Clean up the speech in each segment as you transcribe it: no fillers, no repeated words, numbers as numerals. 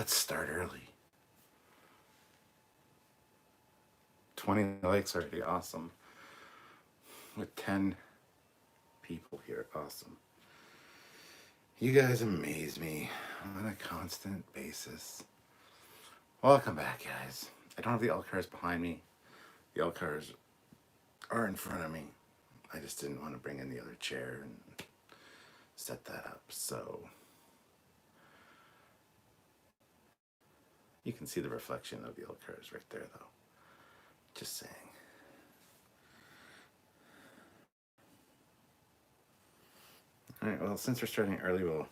Let's start early. 20 likes already. Awesome. With 10 people here. Awesome. You guys amaze me on a constant basis. Welcome back, guys. I don't have the L cars behind me. The L cars are in front of me. I just didn't want to bring in the other chair and set that up. So you can see the reflection of the L cars right there, though. Just saying. All right, well, since we're starting early, we'll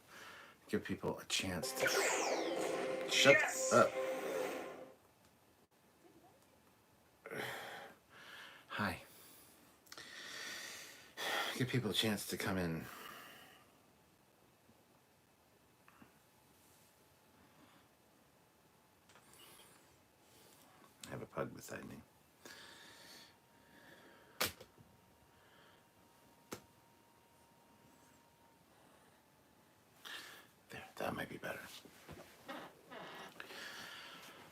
give people a chance to shut up. Hi. Give people a chance to come in. I have a pug beside me. There, that might be better.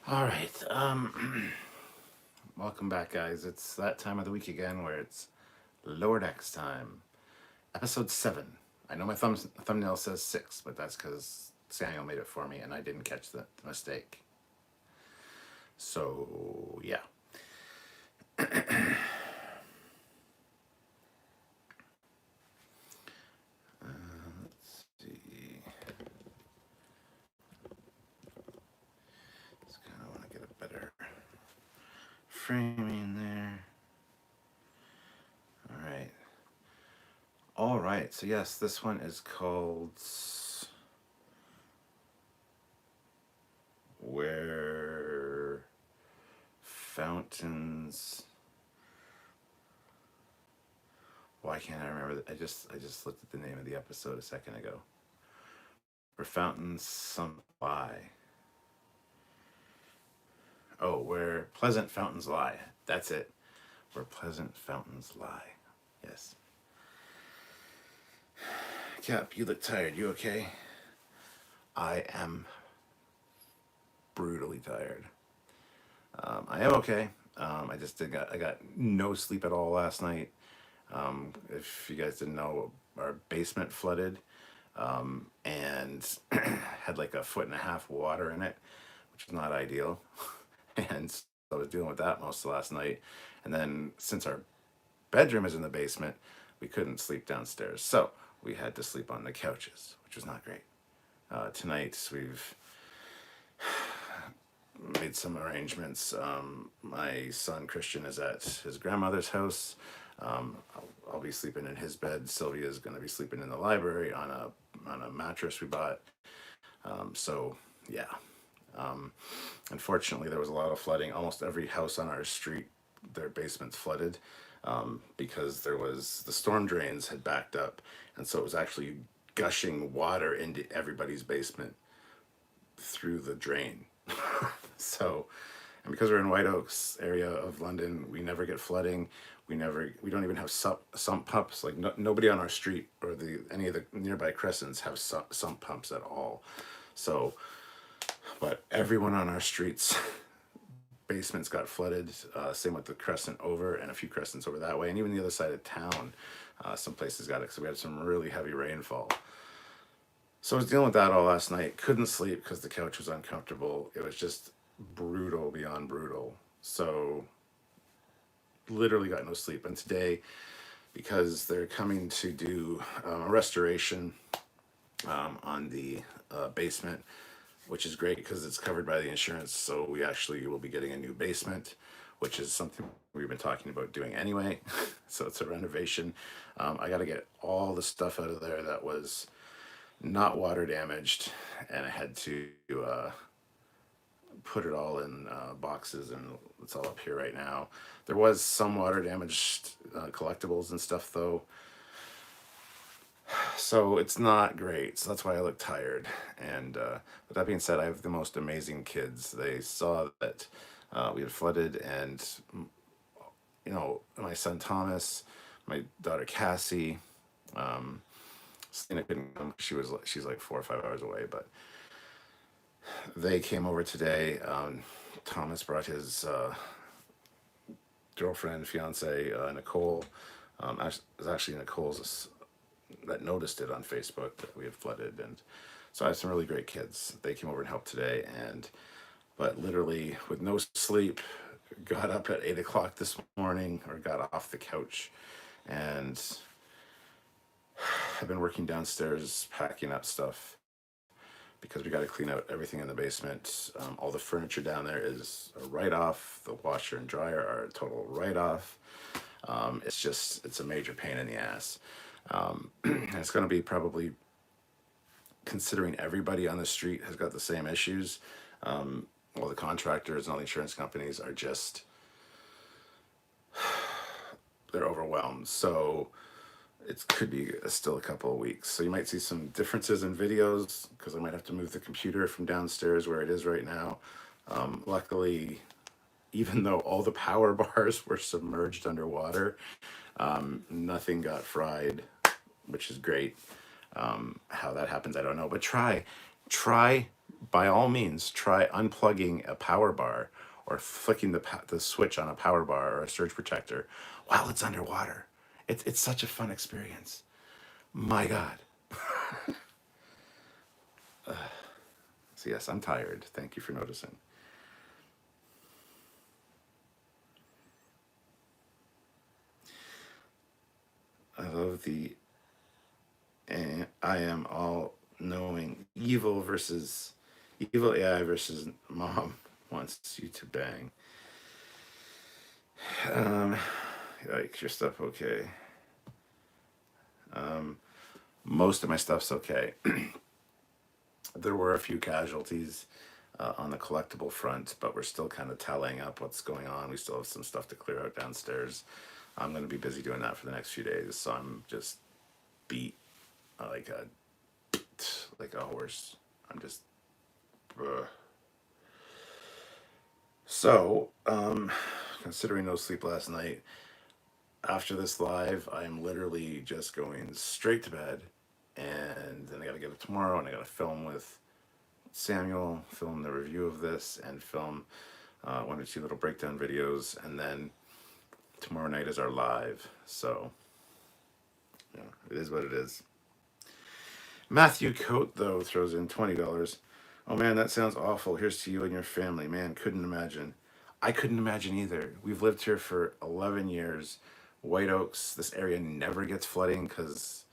All right. Welcome back, guys. It's that time of the week again where it's Lower Decks time. Episode 7. I know my thumbnail says 6, but that's because Samuel made it for me and I didn't catch the mistake. So, yeah. Let's see. Just kind of want to get a better framing there. All right. So yes, this one is called Where Fountains. Why can't I remember that? I just looked at the name of the episode a second ago. Where Fountains Some Lie. Oh, Where Pleasant Fountains Lie. That's it. Where Pleasant Fountains Lie. Yes. Cap, you look tired. You okay? I am brutally tired. I am okay. I got no sleep at all last night. If you guys didn't know, our basement flooded and had like 1.5 feet water in it, which is not ideal. And so I was dealing with that most of last night. And then since our bedroom is in the basement, we couldn't sleep downstairs. So we had to sleep on the couches, which was not great. Tonight we've made some arrangements. My son Christian is at his grandmother's house. I'll be sleeping in his bed. Sylvia's going to be sleeping in the library on a mattress we bought. So yeah. Unfortunately, there was a lot of flooding. Almost every house on our street, their basements flooded because the storm drains had backed up, and so it was actually gushing water into everybody's basement through the drain. So, and because we're in White Oaks area of London, we never get flooding. We don't even have sump pumps. Like nobody on our street or any of the nearby crescents have sump pumps at all. So, but everyone on our streets basements got flooded. Same with the crescent over and a few crescents over that way, and even the other side of town, some places got it. So we had some really heavy rainfall. So I was dealing with that all last night. Couldn't sleep because the couch was uncomfortable. It was just brutal beyond brutal. So literally got no sleep. And today, because they're coming to do a restoration on the basement, which is great because it's covered by the insurance. So we actually will be getting a new basement, which is something we've been talking about doing anyway. So it's a renovation. I got to get all the stuff out of there that was not water damaged, and I had to put it all in boxes, and it's all up here right now. There was some water damaged collectibles and stuff though, so it's not great. So that's why I look tired. And with that being said, I have the most amazing kids. They saw that we had flooded, and my son Thomas, my daughter Cassie, Selena couldn't come. She's like 4 or 5 hours away, but They came over today. Thomas brought his girlfriend, fiance, Nicole. It was actually Nicole's that noticed it on Facebook that we had flooded, and so I have some really great kids. They came over and helped today, and but literally with no sleep, got up at 8 o'clock this morning, or got off the couch, and I've been working downstairs packing up stuff because we got to clean out everything in the basement. All the furniture down there is a write off. The washer and dryer are a total write off. It's a major pain in the ass. And it's going to be probably, considering everybody on the street has got the same issues. All the contractors and all the insurance companies are just, they're overwhelmed. So it could be still a couple of weeks. So you might see some differences in videos because I might have to move the computer from downstairs where it is right now. Luckily, even though all the power bars were submerged underwater, nothing got fried, which is great. How that happens, I don't know. But try, by all means, try unplugging a power bar or flicking the switch on a power bar or a surge protector while it's underwater. It's such a fun experience. My God. So yes, I'm tired. Thank you for noticing. I love the I am all knowing evil AI versus mom wants you to bang. Um, like your stuff okay. Most of my stuff's okay. There were a few casualties on the collectible front, but we're still kind of tallying up what's going on. We still have some stuff to clear out downstairs. I'm going to be busy doing that for the next few days, so I'm just beat like a horse. I'm just. Ugh. So, considering no sleep last night, after this live, I'm literally just going straight to bed, and then I got to get up tomorrow, and I got to film with Samuel, film the review of this, and film one or two little breakdown videos, and then tomorrow night is our live. So, yeah, it is what it is. Matthew Coate, though, throws in $20. Oh man, that sounds awful. Here's to you and your family. Man, couldn't imagine. I couldn't imagine either. We've lived here for 11 years. White Oaks, this area never gets flooding because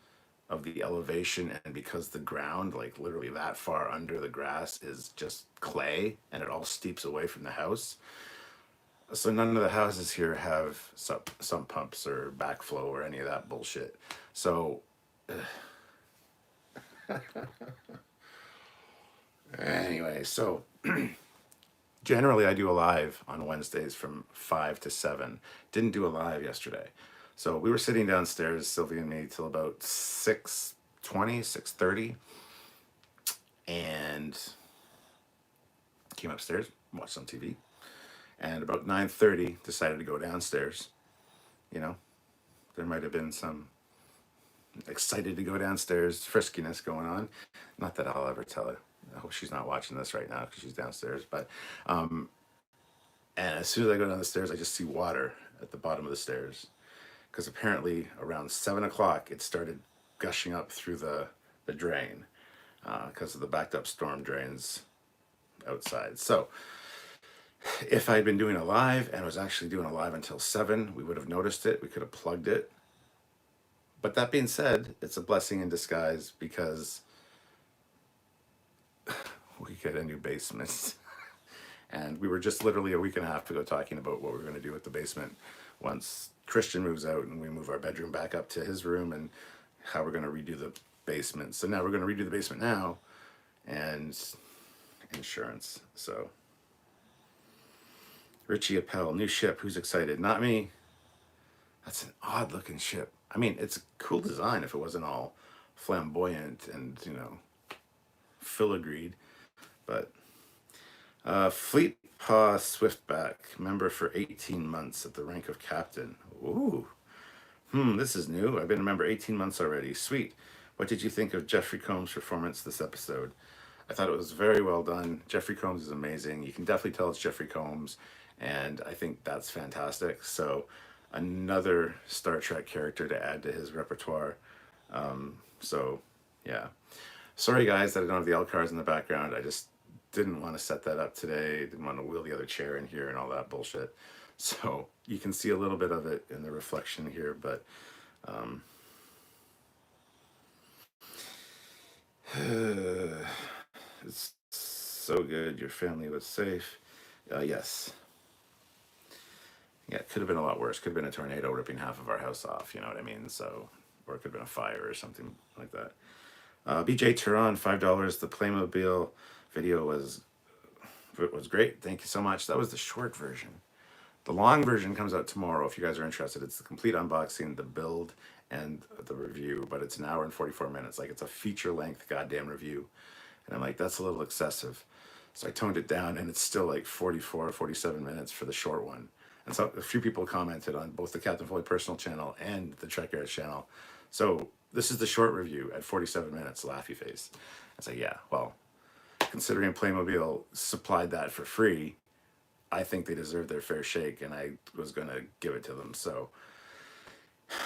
of the elevation and because the ground, like literally that far under the grass, is just clay and it all steeps away from the house. So none of the houses here have sump pumps or backflow or any of that bullshit. So anyway, so generally I do a live on Wednesdays from 5 to 7. Didn't do a live yesterday. So we were sitting downstairs, Sylvia and me, till about 6:20, 6:30, and came upstairs, watched some TV, and about 9:30 decided to go downstairs. You know, there might have been some excited to go downstairs friskiness going on. Not that I'll ever tell her. I hope she's not watching this right now because she's downstairs. But and as soon as I go down the stairs, I just see water at the bottom of the stairs because apparently around 7 o'clock it started gushing up through the drain because of the backed up storm drains outside. So if I'd been doing a live and was actually doing a live until 7, we would have noticed it. We could have plugged it. But that being said, it's a blessing in disguise because we get a new basement. And we were just literally a week and a half ago talking about what we're going to do with the basement once Christian moves out and we move our bedroom back up to his room and how we're going to redo the basement. So now we're going to redo the basement now and insurance. So Richie Appel, new ship. Who's excited? Not me. That's an odd looking ship. I mean, it's a cool design if it wasn't all flamboyant and, filigreed. But Fleet Paw Swiftback, member for 18 months at the rank of captain. Ooh. This is new. I've been a member 18 months already. Sweet. What did you think of Jeffrey Combs' performance this episode? I thought it was very well done. Jeffrey Combs is amazing. You can definitely tell it's Jeffrey Combs, and I think that's fantastic. So, another Star Trek character to add to his repertoire. So, yeah. Sorry, guys, that I don't have the L cars in the background. I just didn't want to set that up today. Didn't want to wheel the other chair in here and all that bullshit. So, you can see a little bit of it in the reflection here, but it's so good. Your family was safe. Yes. Yeah, it could have been a lot worse. Could have been a tornado ripping half of our house off. You know what I mean? So, or it could have been a fire or something like that. BJ Turan, $5. The Playmobil video was great. Thank you so much. That was the short version. The long version comes out tomorrow. If you guys are interested, it's the complete unboxing, the build, and the review. But it's an hour and 44 minutes. Like, it's a feature length goddamn review. And I'm like, that's a little excessive. So I toned it down, and it's still like 44, 47 minutes for the short one. And so a few people commented on both the Captain Foley personal channel and the Trekyards channel. So this is the short review at 47 minutes, laughy face. I say, yeah, well, considering Playmobil supplied that for free, I think they deserve their fair shake, and I was going to give it to them. So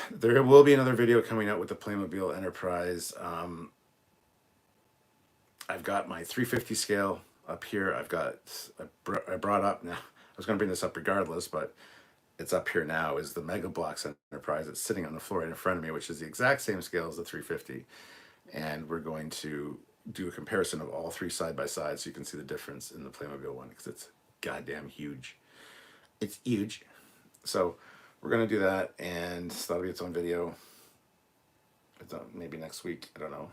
there will be another video coming out with the Playmobil Enterprise. I've got my 350 scale up here. I brought up now. I was going to bring this up regardless, but it's up here now, is the Mega Bloks Enterprise. It's sitting on the floor right in front of me, which is the exact same scale as the 350. And we're going to do a comparison of all three side by side so you can see the difference in the Playmobil one, because it's goddamn huge. It's huge. So we're going to do that, and that'll be its own video. Maybe next week. I don't know.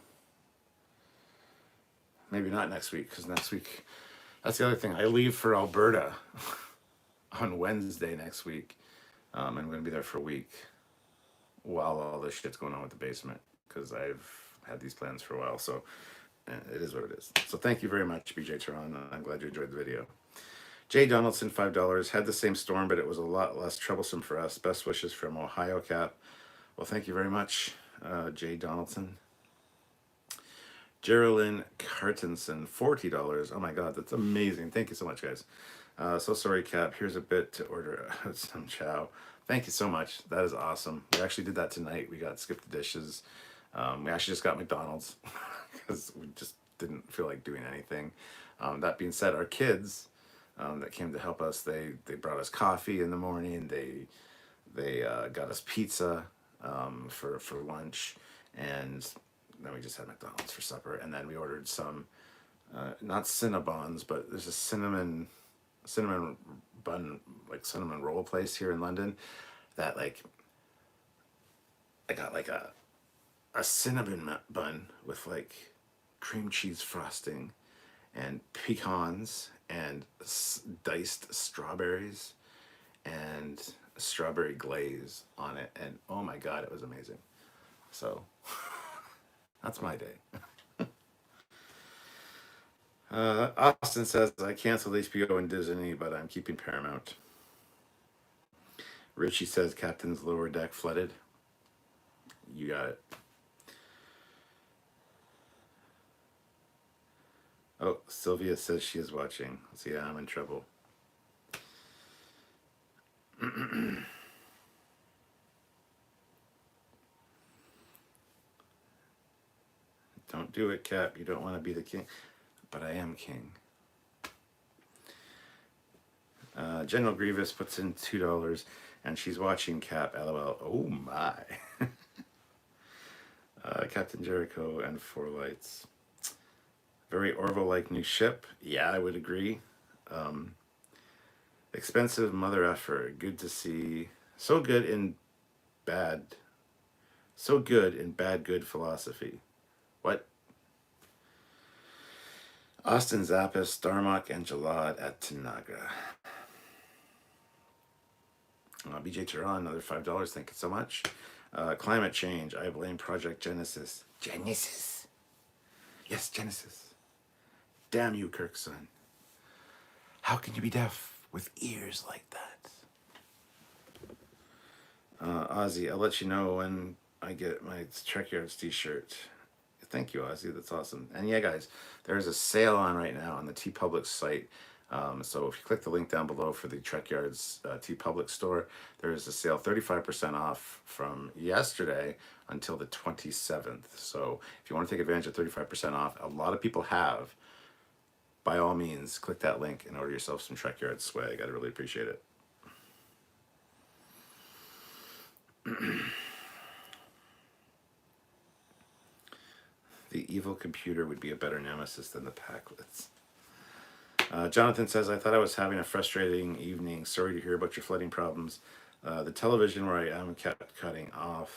Maybe not next week, because next week, that's the other thing. I leave for Alberta on Wednesday next week. I'm going to be there for a week while all this shit's going on with the basement, because I've had these plans for a while. So it is what it is. So thank you very much, BJ Turan. I'm glad you enjoyed the video. Jay Donaldson, $5. Had the same storm, but it was a lot less troublesome for us. Best wishes from Ohio, Cap. Well, thank you very much, Jay Donaldson. Geraldine Cartenson, $40. Oh my God, that's amazing. Thank you so much, guys. So sorry, Cap. Here's a bit to order some chow. Thank you so much. That is awesome. We actually did that tonight. We got skip the dishes. We actually just got McDonald's because we just didn't feel like doing anything. That being said, our kids that came to help us, they brought us coffee in the morning. They got us pizza for lunch, and then we just had McDonald's for supper. And then we ordered some, not Cinnabons, but there's a cinnamon bun, like cinnamon roll place here in London that, like, I got like a cinnamon bun with like cream cheese frosting and pecans and diced strawberries and strawberry glaze on it, and oh my God, it was amazing. So that's my day. Austin says, I canceled HBO and Disney, but I'm keeping Paramount. Richie says, Captain's lower deck flooded. You got it. Oh, Sylvia says she is watching. So yeah, I'm in trouble. Don't do it, Cap. You don't want to be the king. But I am king. General Grievous puts in $2, and she's watching Cap. LOL. Oh my. Captain Jericho and Four Lights. Very Orville-like new ship. Yeah, I would agree. Expensive mother effer. Good to see. So good in bad. So good in bad good philosophy. What? Austin Zappis, Darmok, and Jalad at Tanaga. BJ Turan, another $5. Thank you so much. Climate change. I blame Project Genesis. Genesis. Yes, Genesis. Damn you, Kirkson. How can you be deaf with ears like that? Ozzy, I'll let you know when I get my Trekyards t-shirt. Thank you, Ozzy. That's awesome. And yeah, guys, there's a sale on right now on the T Public site. So if you click the link down below for the Trekyards T Public store, there is a sale 35% off from yesterday until the 27th. So if you want to take advantage of 35% off, a lot of people have. By all means, click that link and order yourself some Trekyards swag. I'd really appreciate it. The evil computer would be a better nemesis than the Packlets. Jonathan says, I thought I was having a frustrating evening. Sorry to hear about your flooding problems. The television where I am kept cutting out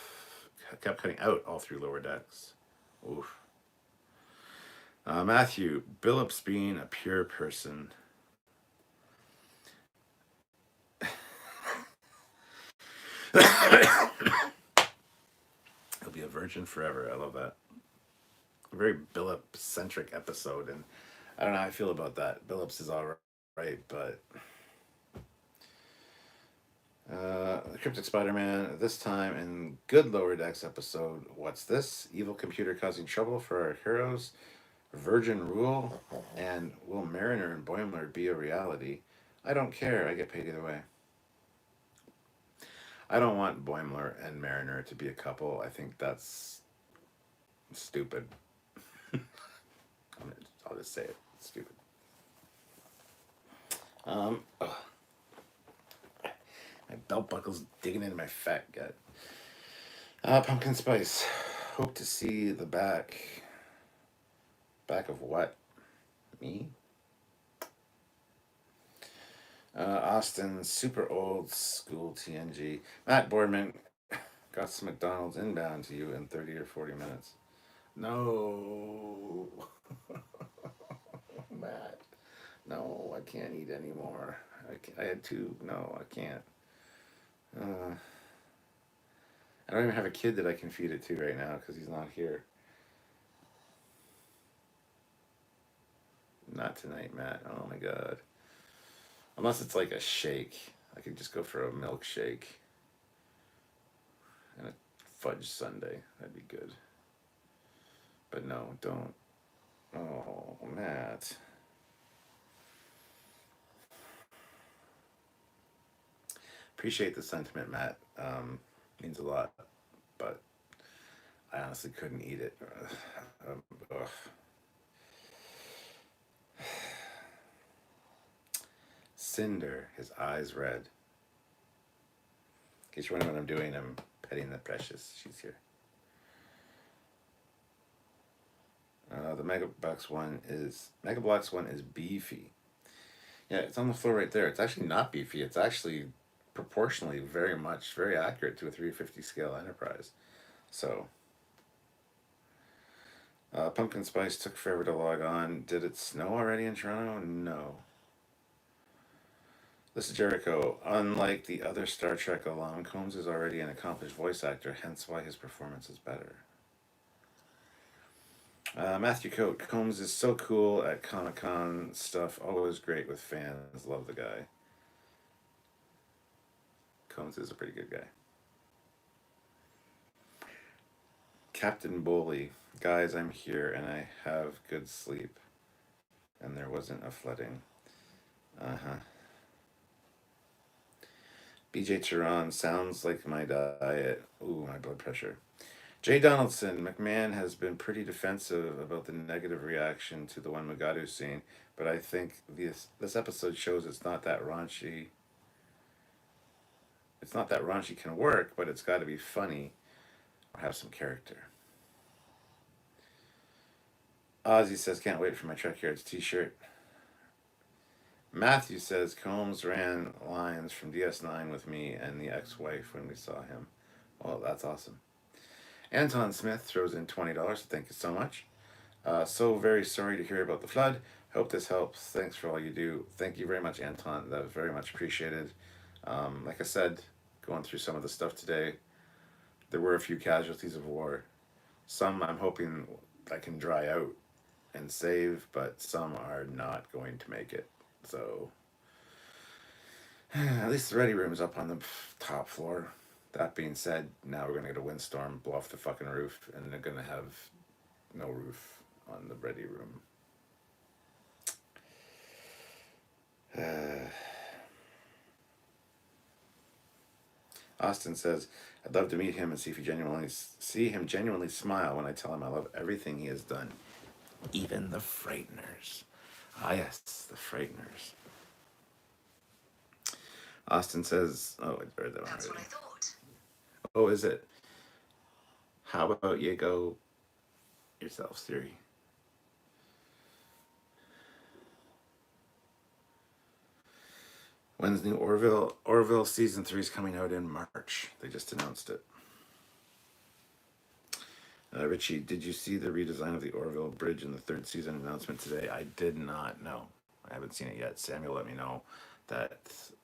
all through lower decks. Oof. Matthew, Billups being a pure person. He'll be a virgin forever. I love that. A very Billups-centric episode, and I don't know how I feel about that. Billups is all right, but the Cryptic Spider-Man, this time in good Lower Decks episode. What's this? Evil computer causing trouble for our heroes? Virgin rule? And will Mariner and Boimler be a reality? I don't care. I get paid either way. I don't want Boimler and Mariner to be a couple. I think that's stupid. I'll just say it. It's stupid. Ugh. My belt buckle's digging into my fat gut. Pumpkin Spice. Hope to see the back. Back of what? Me? Austin, super old school TNG. Matt Boardman, got some McDonald's inbound to you in 30 or 40 minutes. No. Matt. No, I can't eat anymore. I had two. No, I can't. I don't even have a kid that I can feed it to right now because he's not here. Not tonight, Matt. Oh my god. Unless it's like a shake. I could just go for a milkshake and a fudge sundae. That'd be good. But no, don't. Oh, Matt. Appreciate the sentiment, Matt. Means a lot. But I honestly couldn't eat it. Ugh. Cinder, his eyes red. In case you're wondering what I'm doing, I'm petting the precious. She's here. The Mega Bloks one is beefy. Yeah, it's on the floor right there. It's actually not beefy. It's actually proportionally very accurate to a 350 scale Enterprise. So, Pumpkin Spice took forever to log on. Did it snow already in Toronto? No. This is Jericho. Unlike the other Star Trek alum, Combs is already an accomplished voice actor, hence why his performance is better. Matthew Coate. Combs is so cool at Comic-Con stuff. Always great with fans. Love the guy. Combs is a pretty good guy. Captain Boley. Guys, I'm here and I have good sleep. And there wasn't a flooding. Uh-huh. BJ Turan sounds like my diet. Ooh, my blood pressure. Jay Donaldson, McMahon has been pretty defensive about the negative reaction to the one Mugatu scene, but I think this episode shows it's not that raunchy. It's not that raunchy can work, but it's got to be funny or have some character. Ozzy says, can't wait for my Trekyards t-shirt. Matthew says, Combs ran lines from DS9 with me and the ex-wife when we saw him. Well, that's awesome. Anton Smith throws in $20. Thank you so much. So very sorry to hear about the flood. Hope this helps. Thanks for all you do. Thank you very much, Anton. That was very much appreciated. Like I said, going through some of the stuff today, there were a few casualties of war. Some I'm hoping I can dry out and save, but some are not going to make it. So at least the ready room's up on the top floor. That being said, now we're going to get a windstorm, blow off the fucking roof, and they're going to have no roof on the ready room. Austin says, I'd love to meet him and see him genuinely smile when I tell him I love everything he has done. Even the Frighteners. Ah, yes, the Frighteners. Austin says, oh, I read that one. That's already. What I thought. Oh, is it? How about you go yourself, Siri? When's new Orville season 3 is coming out in March? They just announced it. Richie, did you see the redesign of the Orville Bridge in the 3rd season announcement today? I did not know. I haven't seen it yet. Samuel let me know that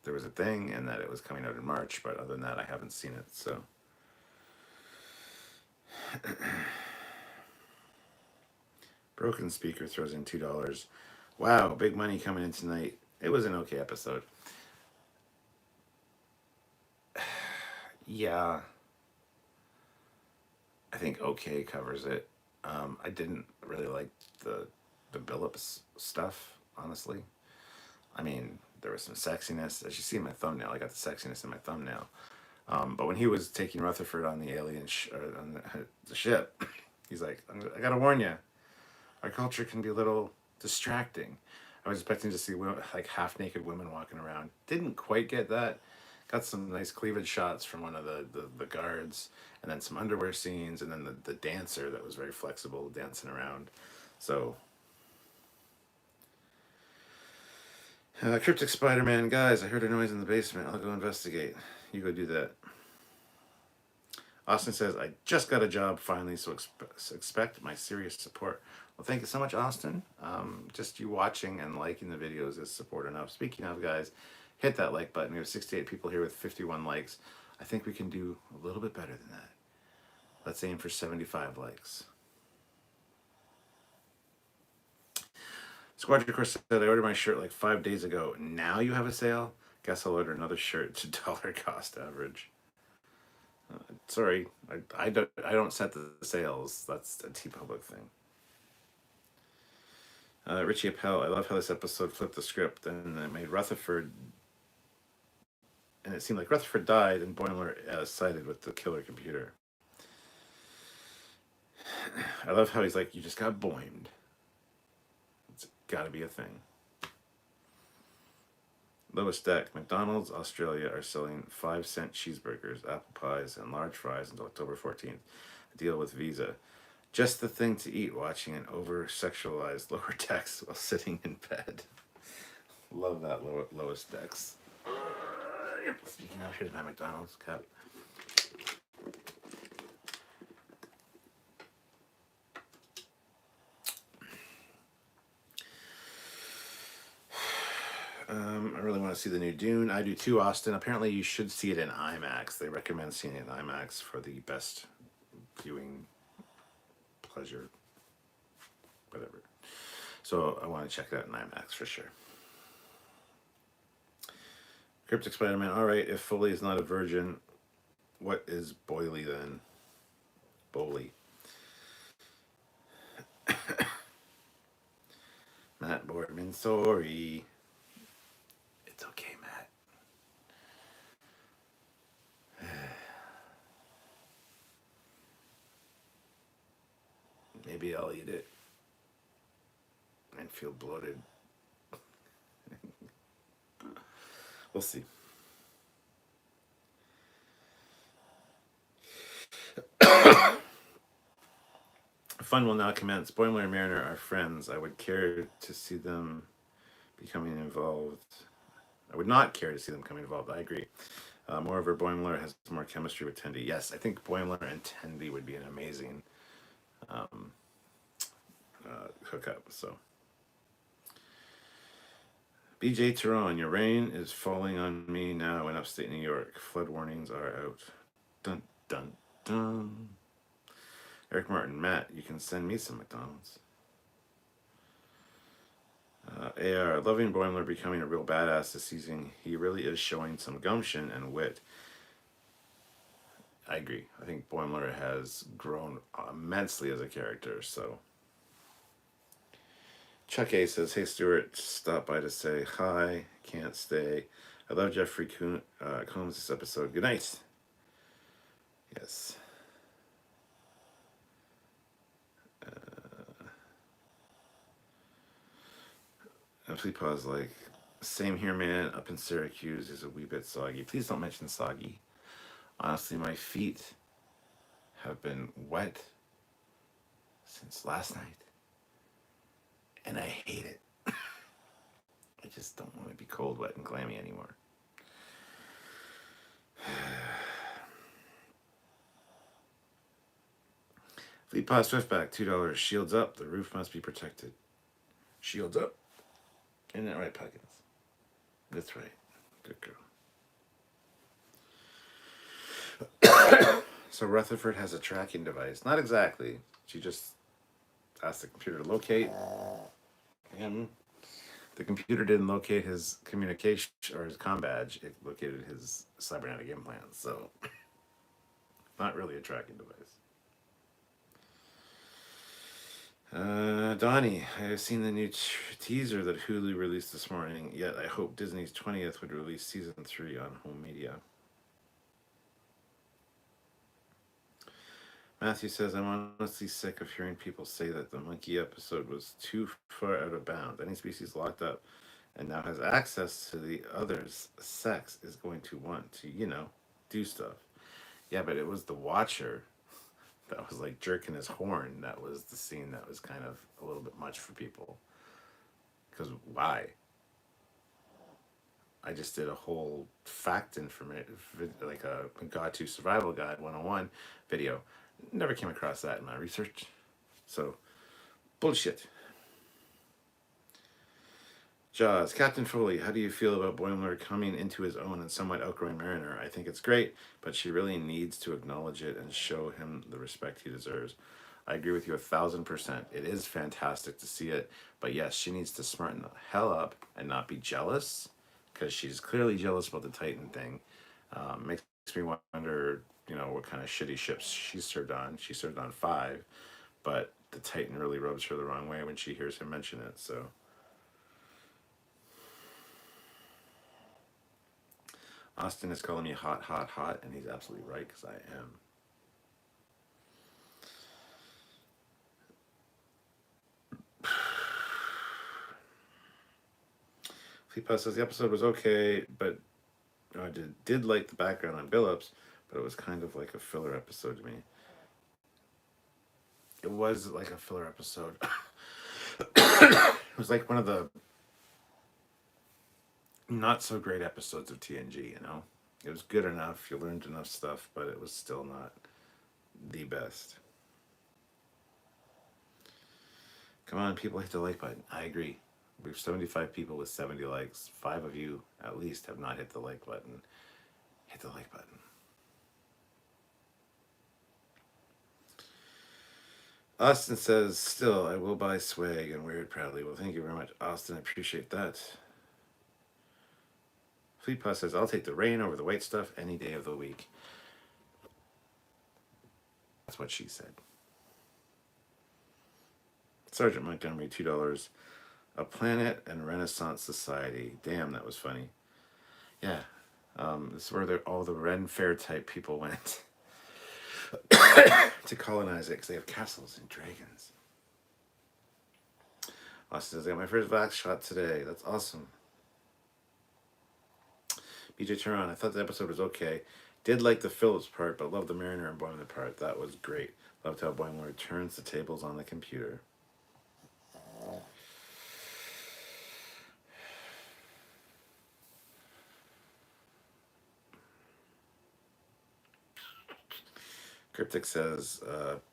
there was a thing and that it was coming out in March, but other than that, I haven't seen it. So, Broken Speaker throws in $2. Wow, big money coming in tonight. It was an okay episode. Yeah, I think okay covers it. I didn't really like the Billups stuff, honestly. I mean, there was some sexiness, as you see in my thumbnail. I got the sexiness in my thumbnail. But when he was taking Rutherford on the on the ship, he's like, "I gotta warn you, our culture can be a little distracting." I was expecting to see women, like half-naked women walking around. Didn't quite get that. Got some nice cleavage shots from one of the guards, and then some underwear scenes, and then the dancer that was very flexible dancing around. So, Cryptic Spider-Man, guys, I heard a noise in the basement. I'll go investigate. You go do that. Austin says, I just got a job finally, so expect my serious support. Well, thank you so much, Austin. Just you watching and liking the videos is support enough. Speaking of, guys, hit that like button. We have 68 people here with 51 likes. I think we can do a little bit better than that. Let's aim for 75 likes. Squadron Course said, I ordered my shirt like 5 days ago. Now you have a sale? Guess I'll order another shirt to dollar cost average. Sorry, I don't set the sales. That's a TeePublic thing. Richie Appel, I love how this episode flipped the script and it made Rutherford, and it seemed like Rutherford died and Boimler sided with the killer computer. I love how he's like, you just got boimed. It's got to be a thing. Lowest deck, McDonald's Australia are selling 5-cent cheeseburgers, apple pies, and large fries until October 14th. A deal with Visa. Just the thing to eat watching an over-sexualized Lower Decks while sitting in bed. Love that Lowest Decks. Speaking of, here's my McDonald's cup. I really want to see the new Dune. I do too, Austin. Apparently you should see it in IMAX. They recommend seeing it in IMAX for the best viewing pleasure, whatever. So I want to check that in IMAX for sure. Cryptic Spider-Man, all right, if Foley is not a virgin, what is Boily then? Bowley. Matt Boardman, sorry. It's okay, Matt. Maybe I'll eat it and feel bloated. We'll see. Fun will now commence. Boimler and Mariner are friends. I would care to see them becoming involved. I would not care to see them becoming involved. I agree. Moreover, Boimler has more chemistry with Tendi. Yes, I think Boimler and Tendi would be an amazing hookup. So, BJ Tehran, your rain is falling on me now in upstate New York. Flood warnings are out. Dun, dun, dun. Eric Martin, Matt, you can send me some McDonald's. AR, loving Boimler becoming a real badass this season. He really is showing some gumption and wit. I agree. I think Boimler has grown immensely as a character. So Chuck A says, "Hey Stuart, stop by to say hi. Can't stay. I love Jeffrey Combs this episode. Good night." Yes. Absolutely pause. Like, same here, man. Up in Syracuse is a wee bit soggy. Please don't mention soggy. Honestly, my feet have been wet since last night, and I hate it. I just don't want to be cold, wet, and clammy anymore. Fleet Pod Swiftback, $2. Shields up. The roof must be protected. Shields up. Isn't that right, Puckins? That's right. Good girl. So Rutherford has a tracking device. Not exactly. She just asked the computer to locate him. The computer didn't locate his communication or his comm badge. It located his cybernetic implants. So, not really a tracking device. Donnie, I have seen the new teaser that Hulu released this morning, yet I hope Disney's 20th would release season 3 on home media. Matthew says, I'm honestly sick of hearing people say that the monkey episode was too far out of bounds. Any species locked up and now has access to the other's sex is going to want to, do stuff. Yeah, but it was the watcher that was like jerking his horn. That was the scene that was kind of a little bit much for people. Because why? I just did a whole fact information, like a God to Survival Guide 101 video. Never came across that in my research. So, bullshit. Jaws, Captain Foley, how do you feel about Boimler coming into his own and somewhat outgrowing Mariner? I think it's great, but she really needs to acknowledge it and show him the respect he deserves. I agree with you 1,000%. It is fantastic to see it, but yes, she needs to smarten the hell up and not be jealous, because she's clearly jealous about the Titan thing. Makes me wonder, what kind of shitty ships she served on. She served on 5, but the Titan really rubs her the wrong way when she hears him mention it, so... Austin is calling me hot, hot, hot, and he's absolutely right, because I am. Fleetpass says the episode was okay, but I did like the background on Billups, but it was kind of like a filler episode to me. It was like a filler episode. It was like one of the not so great episodes of TNG, It was good enough, you learned enough stuff, but it was still not the best. Come on, people, hit the like button. I agree. We have 75 people with 70 likes. 5 of you, at least, have not hit the like button. Hit the like button. Austin says, still, I will buy swag and wear it proudly. Well, thank you very much, Austin. I appreciate that. Fleetpaw says, I'll take the rain over the white stuff any day of the week. That's what she said. Sergeant Montgomery, $2. A Planet and Renaissance Society. Damn, that was funny. Yeah. This is where all the Ren Fair type people went to colonize it, because they have castles and dragons. Austin says, I got my first vax shot today. That's awesome. BJ Turon, I thought the episode was okay. Did like the Phillips part, but loved the Mariner and Boimler part. That was great. Loved how Boimler turns the tables on the computer. Cryptic says,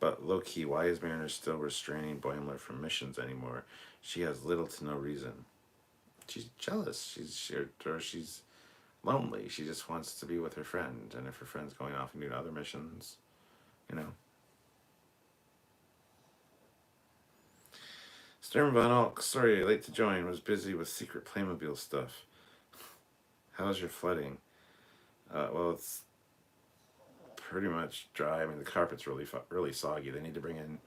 but low-key, why is Mariner still restraining Boimler from missions anymore? She has little to no reason. She's jealous. She's lonely. She just wants to be with her friend. And if her friend's going off and doing other missions, Sturm Von Alk, sorry, late to join. Was busy with secret Playmobil stuff. How's your flooding? Well, it's pretty much dry. I mean, the carpet's really soggy. They need to bring in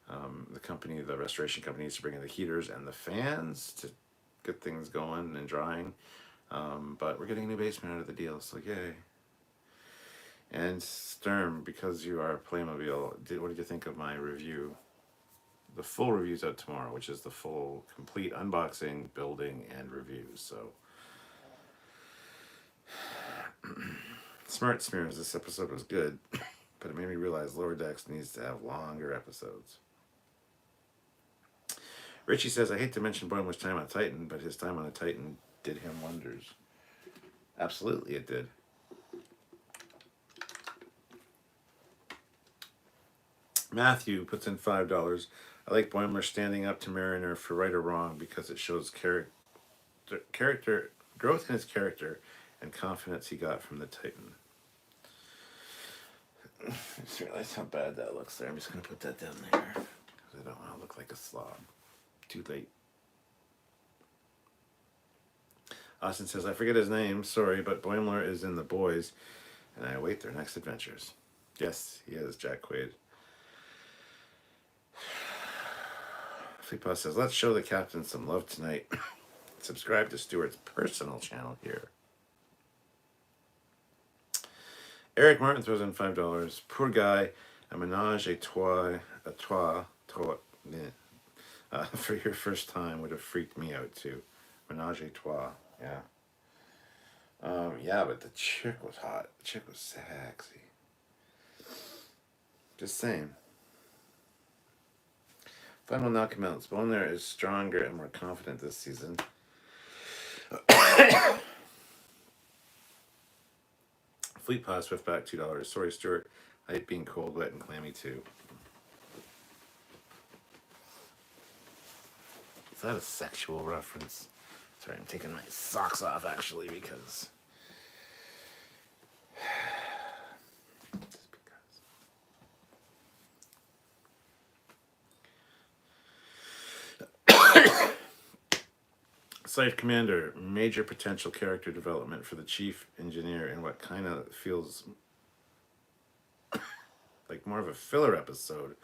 the restoration company needs to bring in the heaters and the fans to get things going and drying. But we're getting a new basement out of the deal, so yay. And Sturm, because you are Playmobil, what did you think of my review? The full review's out tomorrow, which is the full, complete unboxing, building, and reviews. So, Smart Smears, this episode was good, but it made me realize Lower Decks needs to have longer episodes. Richie says, I hate to mention Boimler's time on Titan, but his time on the Titan did him wonders. Absolutely it did. Matthew puts in $5. I like Boimler standing up to Mariner for right or wrong because it shows character growth in his character and confidence he got from the Titan. I just realized how bad that looks there. I'm just going to put that down there because I don't want to look like a slob. Too late. Austin says, I forget his name, sorry, but Boimler is in The Boys, and I await their next adventures. Yes, he is, Jack Quaid. Fleetpaw says, let's show the captain some love tonight. Subscribe to Stuart's personal channel here. Eric Martin throws in $5. Poor guy, a menage a trois, for your first time would have freaked me out too. Menage a trois, yeah. Yeah, but the chick was hot. The chick was sexy. Just saying. Fun will not come out. Boimler is stronger and more confident this season. Fleetpaw Swift back $2. Sorry, Stuart. I hate being cold, wet, and clammy too. Is that a sexual reference? Sorry, I'm taking my socks off actually because. Just because. Site Commander, major potential character development for the chief engineer in what kind of feels like more of a filler episode.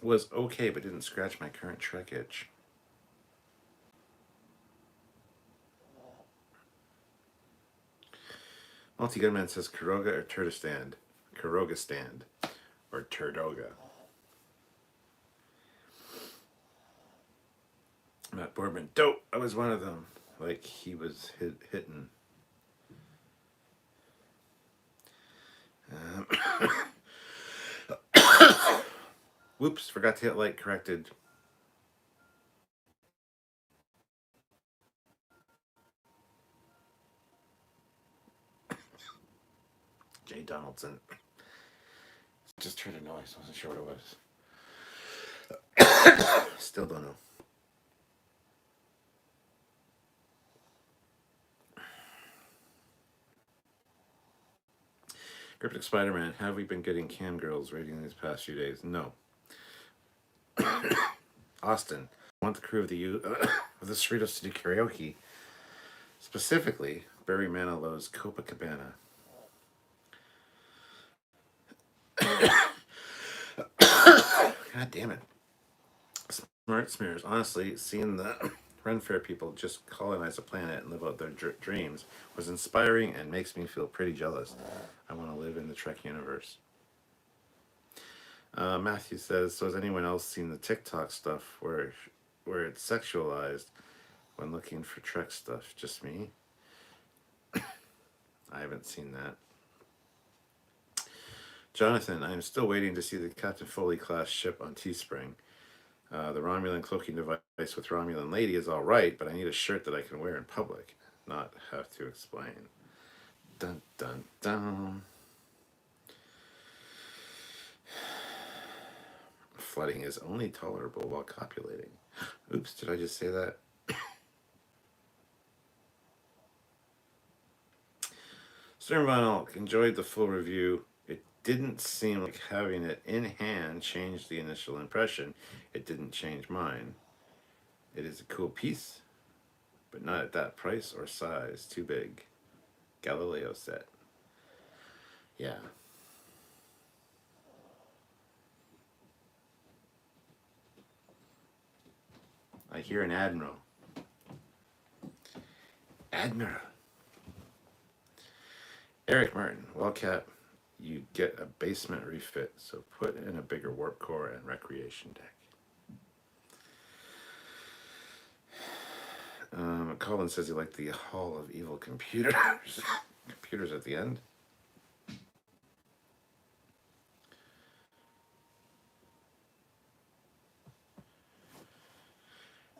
Was okay, but didn't scratch my current Trek itch. Multi-Gunman says Kuroga or Turdostand. Kuroga stand. Or Turdoga. Matt Boardman, dope. I was one of them. Like he was hitting. Whoops, forgot to hit like, corrected. Jay Donaldson. Just heard a noise. I wasn't sure what it was. Still don't know. Cryptic Spider-Man, have we been getting cam girls rating these past few days? No. Austin, I want the crew of the Cerritos to do karaoke. Specifically, Barry Manilow's Copacabana. God damn it. Smart Smears. Honestly, seeing the Ren Fair people just colonize a planet and live out their dreams was inspiring and makes me feel pretty jealous. I want to live in the Trek universe. Matthew says, so has anyone else seen the TikTok stuff where it's sexualized when looking for Trek stuff? Just me? I haven't seen that. Jonathan, I am still waiting to see the Captain Foley class ship on Teespring. The Romulan cloaking device with Romulan Lady is all right, but I need a shirt that I can wear in public, not have to explain. Dun dun dun. Flooding is only tolerable while copulating. Oops, did I just say that? Stern Von Alk, enjoyed the full review. It didn't seem like having it in hand changed the initial impression. It didn't change mine. It is a cool piece, but not at that price or size. Too big. Galileo set. Yeah. I hear an admiral. Admiral. Eric Martin. Well, Cap, you get a basement refit, so put in a bigger warp core and recreation deck. Colin says he liked the Hall of Evil Computers. Computers at the end.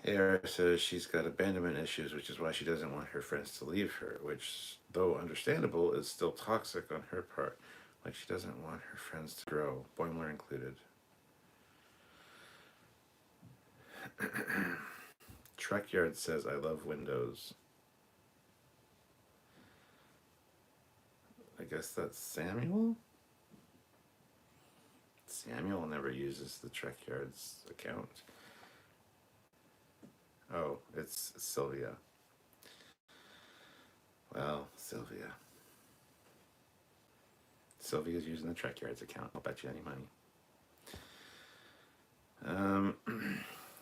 Era says she's got abandonment issues, which is why she doesn't want her friends to leave her, which, though understandable, is still toxic on her part. Like she doesn't want her friends to grow, Boimler included. Trekyards says, I love Windows. I guess that's Samuel? Samuel never uses the Trekyards account. Oh, it's Sylvia. Well, Sylvia. Sylvia's using the Trekyards account. I'll bet you any money.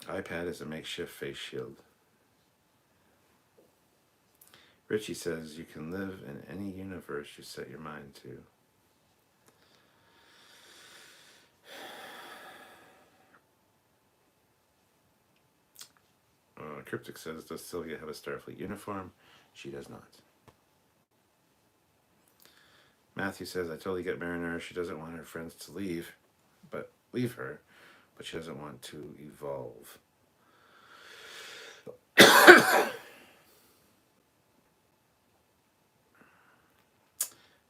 iPad is a makeshift face shield. Richie says you can live in any universe you set your mind to. Cryptic says, does Sylvia have a Starfleet uniform? She does not. Matthew says, I totally get Mariner. She doesn't want her friends to leave her, but she doesn't want to evolve.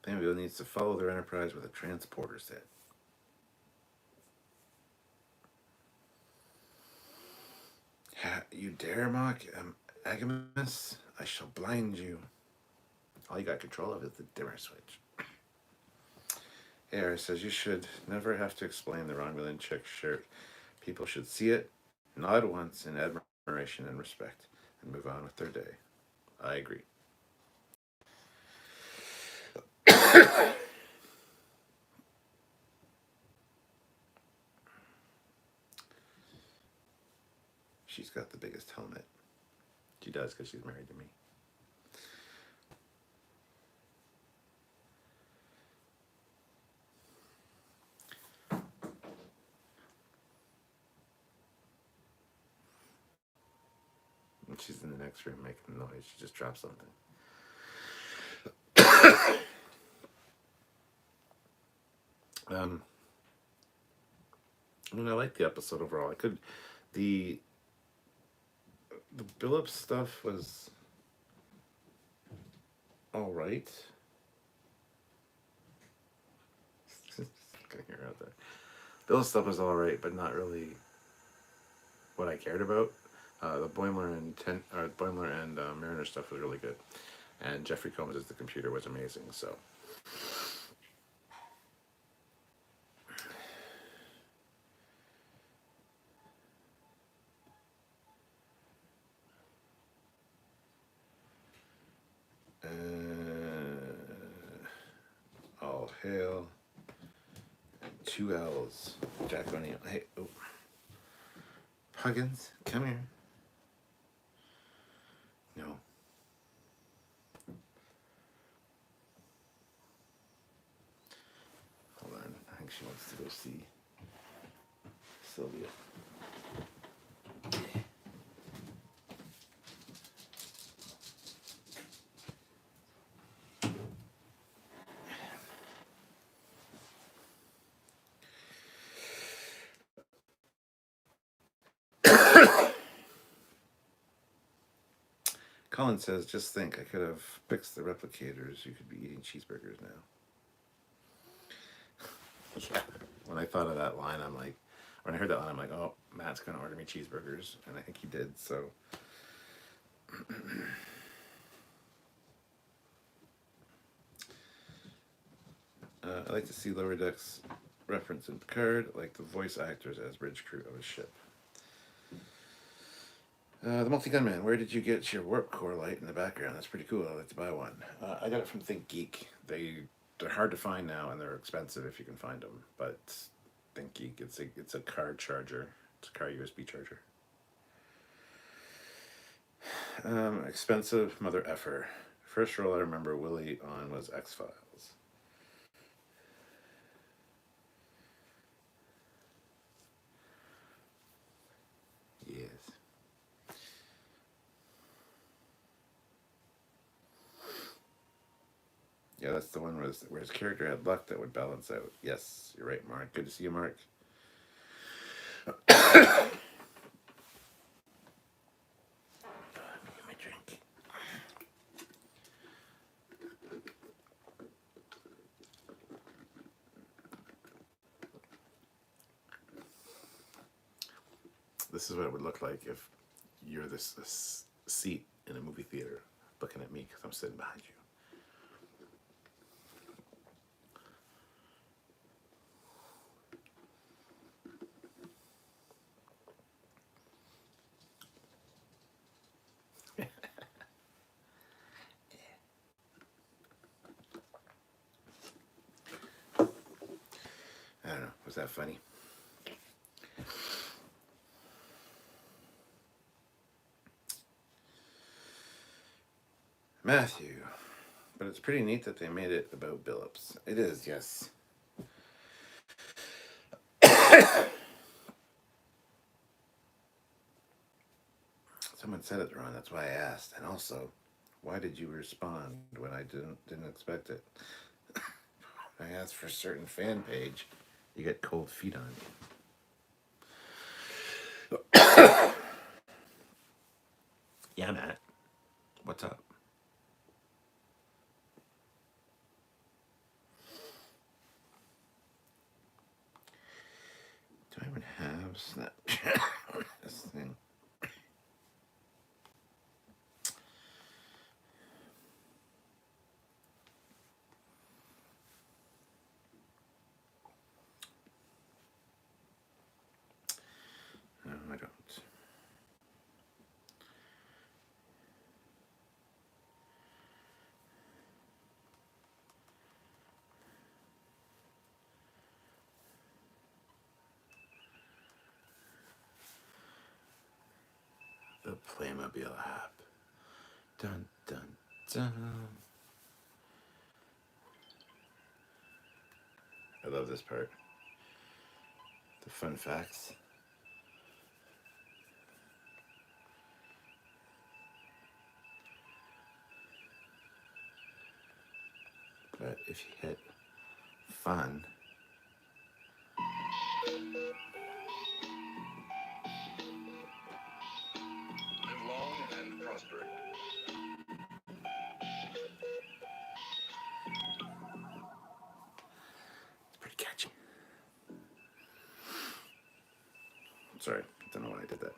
Bambiel needs to follow their Enterprise with a transporter set. You dare mock Agamus? I shall blind you. All you got control of is the dimmer switch. Era says you should never have to explain the Romulan chick shirt. People should see it, nod once in admiration and respect, and move on with their day. I agree. She's got the biggest helmet. She does because she's married to me. And she's in the next room making noise. She just dropped something. I mean, I like the episode overall. The Billups stuff was all right. Gonna hear out there. Billups stuff was all right, but not really what I cared about. The Boimler and Mariner stuff was really good, and Jeffrey Combs as the computer was amazing. So. All hail. 2 L's. Jack O'Neill. Hey, oh. Huggins, come here. No. Hold on. I think she wants to go see Sylvia. Colin says, just think, I could have fixed the replicators. You could be eating cheeseburgers now. Yeah. When I thought of that line, when I heard that line, I'm like, oh, Matt's going to order me cheeseburgers. And I think he did, so. I like to see Lower Decks reference in Picard, like the voice actors as bridge crew of a ship. The multi-gun man. Where did you get your warp core light in the background? That's pretty cool. I'd like to buy one. I got it from Think Geek. They're hard to find now, and they're expensive if you can find them. But Think Geek, it's a car charger. It's a car USB charger. Expensive mother effer. First role I remember Willie on was X Files. Yes. Yeah, that's the one where his character had luck that would balance out. Yes, you're right, Mark. Good to see you, Mark. Get my drink. This is what it would look like if you're this seat in a movie theater looking at me because I'm sitting behind you. I don't know. Was that funny? Matthew. But it's pretty neat that they made it about Billups. It is, yes. Someone said it wrong. That's why I asked. And also, why did you respond when I didn't expect it? I asked for a certain fan page. You get cold feet on you. Yeah, Matt. What's up? Do I even have Snapchat? This thing. No, I don't. The Playmobil app. Dun dun dun. I love this part. The fun facts. But if you hit fun, Live long and prosper. it's pretty catchy. Sorry, I don't know why I did that.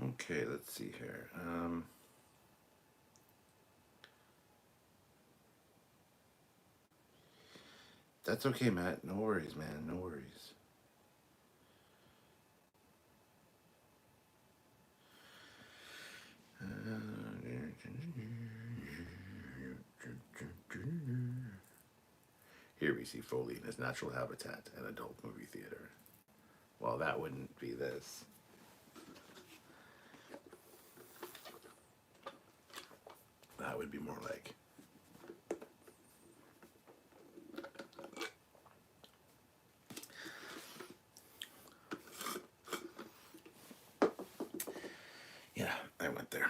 Okay, let's see here. That's okay, Matt. No worries, man. No worries. Here we see Foley in his natural habitat, an adult movie theater. Well, that wouldn't be this. That would be more like. Yeah, I went there.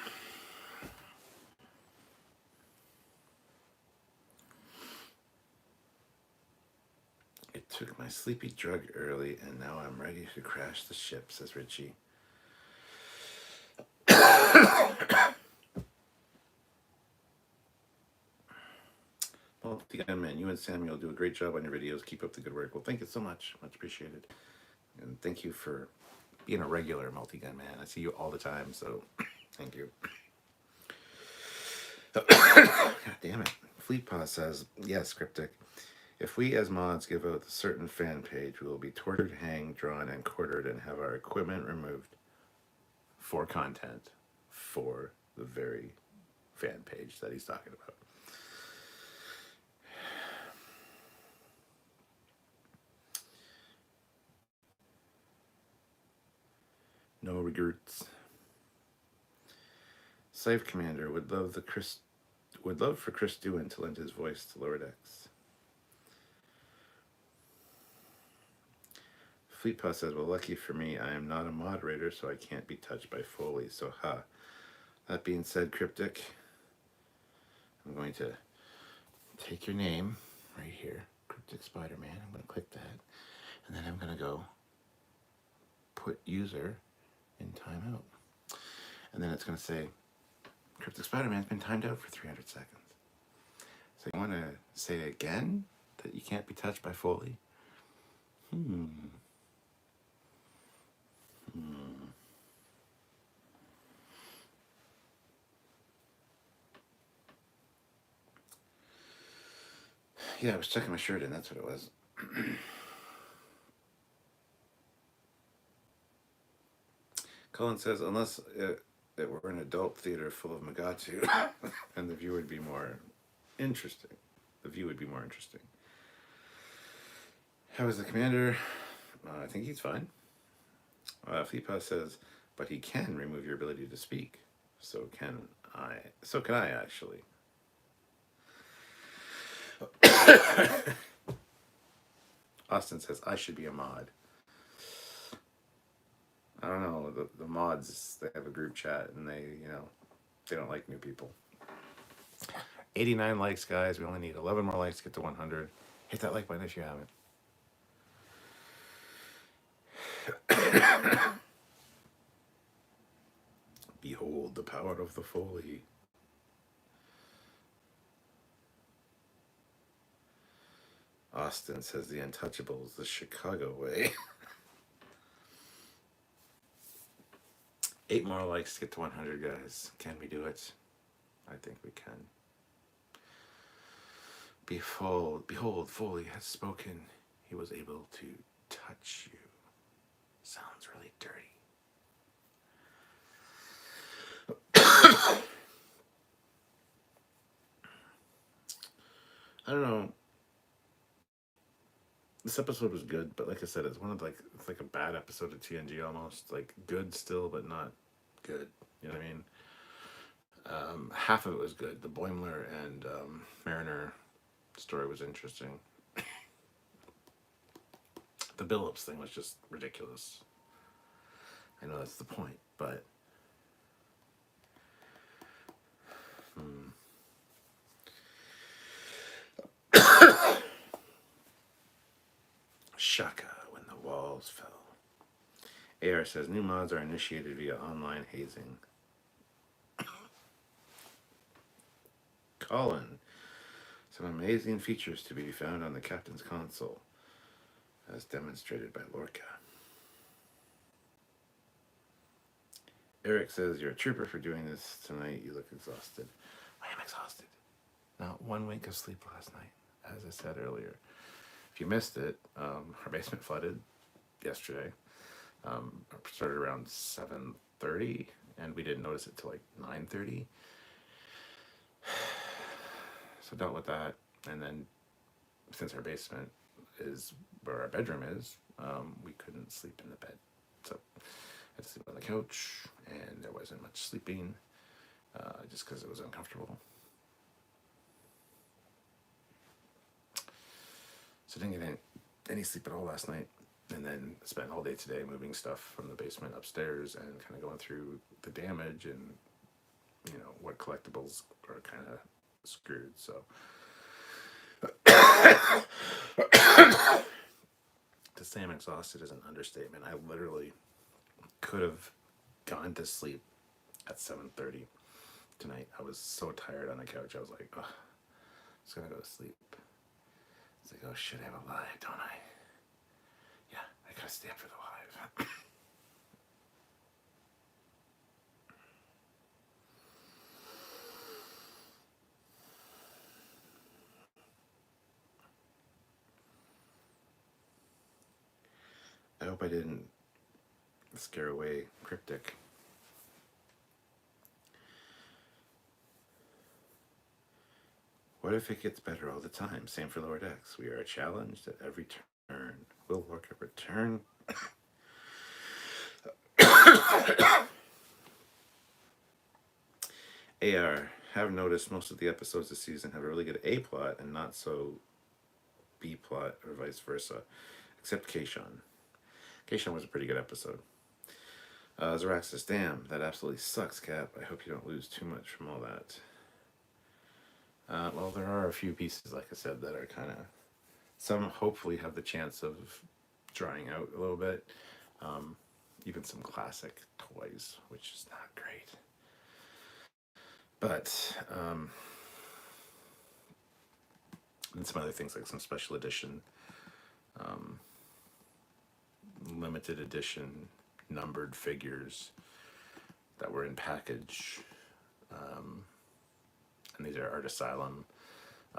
It took my sleepy drug early, and now I'm ready to crash the ship, says Richie. Multi-gun man, you and Samuel do a great job on your videos. Keep up the good work. Well, thank you so much. Much appreciated. And thank you for being a regular multi-gun man. I see you all the time, so thank you. God damn it. Fleetpaw says, yes, Cryptic. If we as mods give out a certain fan page, we will be tortured, hanged, drawn, and quartered and have our equipment removed for content for the very fan page that he's talking about. No regrets. Scythe Commander would love for Chris Doohan to lend his voice to Lower Decks. Fleetpaw says, well, lucky for me, I am not a moderator, so I can't be touched by Foley. So, That being said, Cryptic, I'm going to take your name right here, Cryptic Spider-Man. I'm going to click that, and then I'm going to go put user in timeout. And then it's going to say, Cryptic Spider-Man's been timed out for 300 seconds. So you want to say again that you can't be touched by Foley? Yeah, I was checking my shirt in. That's what it was. Colin says, unless it were an adult theater full of Magatu, and the view would be more interesting. How is the commander? I think he's fine. Fleetpaw says, but he can remove your ability to speak. So can I. So can I, actually. Austin says, I should be a mod. I don't know. The mods, they have a group chat, and they don't like new people. 89 likes, guys. We only need 11 more likes to get to 100. Hit that like button if you haven't. Behold the power of the Foley. Austin says the Untouchables, the Chicago way. 8 more likes to get to 100, guys. Can we do it? I think we can. Behold, Foley has spoken. He was able to touch you. Sounds really dirty. I don't know. This episode was good, but like I said, it's like a bad episode of TNG almost. Like good still, but not good. You know what I mean? Half of it was good. The Boimler and Mariner story was interesting. The Billups thing was just ridiculous. I know that's the point, but Shaka when the walls fell. AR says new mods are initiated via online hazing. Colin, some amazing features to be found on the captain's console, as demonstrated by Lorca. Eric says, you're a trooper for doing this tonight. You look exhausted. I am exhausted. Not one wink of sleep last night, as I said earlier. If you missed it, our basement flooded yesterday. Started around 7:30, and we didn't notice it till like 9:30. So dealt with that, and then since our basement is where our bedroom is, we couldn't sleep in the bed. So I had to sleep on the couch, and there wasn't much sleeping, just because it was uncomfortable. So didn't get any sleep at all last night, and then spent all day today moving stuff from the basement upstairs and kind of going through the damage and what collectibles are kind of screwed. So to say I'm exhausted is an understatement. I literally could have gone to sleep at 7:30 tonight. I was so tired on the couch. I was like, oh, I'm just gonna go to sleep. It's like, oh shit, I have a live, don't I? Yeah, I gotta stay up for the live. I hope I didn't scare away Cryptic. What if it gets better all the time? Same for Lower Decks. We are challenged at every turn. Will Lorca return? AR, have noticed most of the episodes this season have a really good A plot and not so B plot or vice versa, except Kayshawn. Kayshawn was a pretty good episode. Zorak says, damn, that absolutely sucks, Cap. I hope you don't lose too much from all that. Well, there are a few pieces, like I said, that are kind of... Some hopefully have the chance of drying out a little bit. Even some classic toys, which is not great. But... and some other things like some special edition, limited edition, numbered figures that were in package. And these are Art Asylum